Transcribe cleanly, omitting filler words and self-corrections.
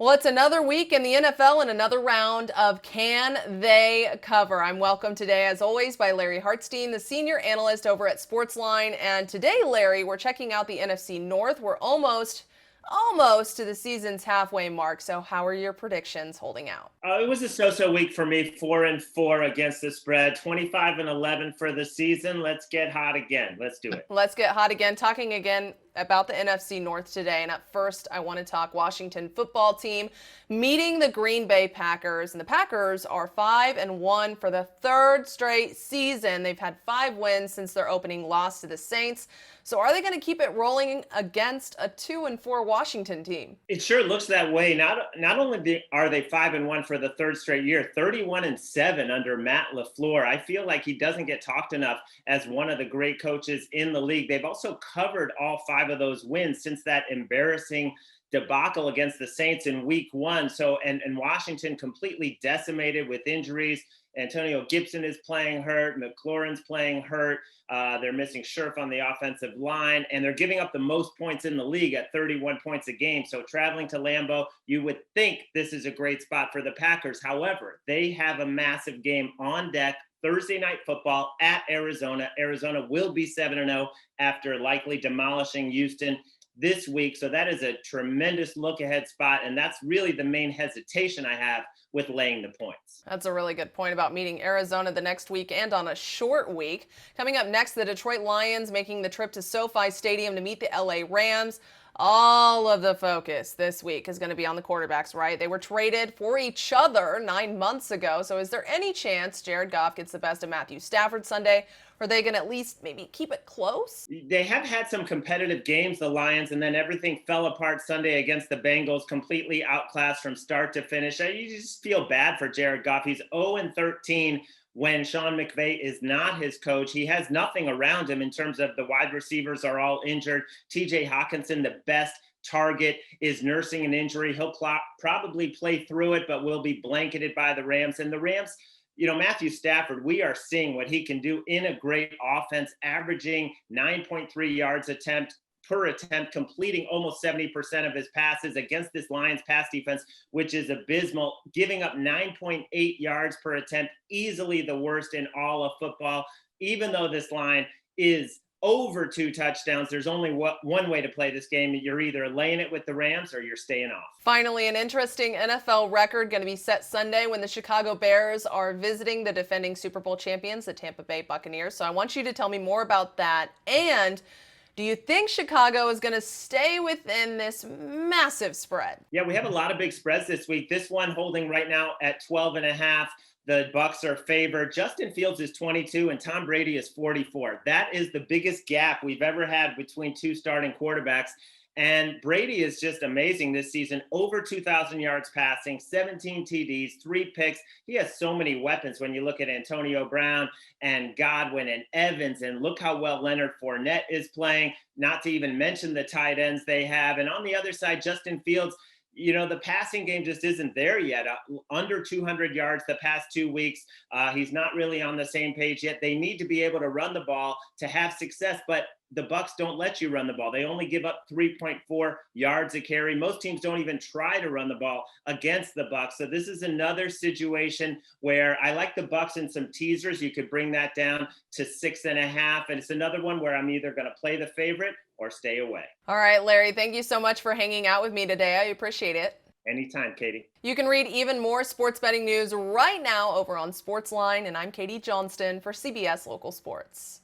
Well, it's another week in the NFL and another round of Can They Cover? I'm welcomed today, as always, by Larry Hartstein, the senior analyst over at SportsLine. And today, Larry, we're checking out the NFC North. We're almost to the season's halfway mark. So how are your predictions holding out? It was a so-so week for me. 4-4 against the spread. 25-11 for the season. Let's get hot again. Let's do it. Let's get hot again, talking again about the NFC North today. And at first, I want to talk Washington football team meeting the Green Bay Packers. And the Packers are 5-1 for the third straight season. They've had 5 wins since their opening loss to the Saints. So are they going to keep it rolling against a 2-4 Washington team? It sure looks that way. Not only are they 5-1 for the third straight year, 31-7 under Matt LaFleur. I feel like he doesn't get talked enough as one of the great coaches in the league. They've also covered all 5 of those wins since that embarrassing debacle against the Saints in week 1. So, and Washington completely decimated with injuries. Antonio Gibson is playing hurt. McLaurin's playing hurt. They're missing Scherf on the offensive line, and they're giving up the most points in the league at 31 points a game. So traveling to Lambeau, you would think this is a great spot for the Packers. However, they have a massive game on deck. Thursday night football at Arizona. Arizona will be 7-0 after likely demolishing Houston this week. So that is a tremendous look ahead spot. And that's really the main hesitation I have with laying the points. That's a really good point about meeting Arizona the next week and on a short week. Coming up next, the Detroit Lions making the trip to SoFi Stadium to meet the LA Rams. All of the focus this week is going to be on the quarterbacks, right? They were traded for each other 9 months ago. So is there any chance Jared Goff gets the best of Matthew Stafford Sunday? Or are they going to at least maybe keep it close? They have had some competitive games, the Lions, and then everything fell apart Sunday against the Bengals, completely outclassed from start to finish. You just feel bad for Jared Goff. He's 0-13 when Sean McVay is not his coach. He has nothing around him in terms of the wide receivers are all injured. TJ Hawkinson, the best target, is nursing an injury. He'll probably play through it, but will be blanketed by the Rams. And the Rams, Matthew Stafford, we are seeing what he can do in a great offense, averaging 9.3 yards per attempt, completing almost 70% of his passes against this Lions pass defense, which is abysmal, giving up 9.8 yards per attempt, easily the worst in all of football. Even though this line is over 2 touchdowns, there's only one way to play this game. You're either laying it with the Rams or you're staying off. Finally, an interesting NFL record going to be set Sunday when the Chicago Bears are visiting the defending Super Bowl champions, the Tampa Bay Buccaneers. So I want you to tell me more about that. And do you think Chicago is going to stay within this massive spread? Yeah, we have a lot of big spreads this week. This one holding right now at 12.5. The Bucs are favored. Justin Fields is 22 and Tom Brady is 44. That is the biggest gap we've ever had between 2 starting quarterbacks. And Brady is just amazing this season. Over 2,000 yards passing, 17 TDs, 3 picks. He has so many weapons when you look at Antonio Brown and Godwin and Evans. And look how well Leonard Fournette is playing, not to even mention the tight ends they have. And on the other side, Justin Fields, the passing game just isn't there yet. Under 200 yards the past 2 weeks. He's not really on the same page yet. They need to be able to run the ball to have success, but the Bucs don't let you run the ball. They only give up 3.4 yards a carry. Most teams don't even try to run the ball against the Bucs. So this is another situation where I like the Bucs in some teasers. You could bring that down to 6.5. And it's another one where I'm either going to play the favorite or stay away. All right, Larry, thank you so much for hanging out with me today. I appreciate it. Anytime, Katie. You can read even more sports betting news right now over on SportsLine, and I'm Katie Johnston for CBS Local Sports.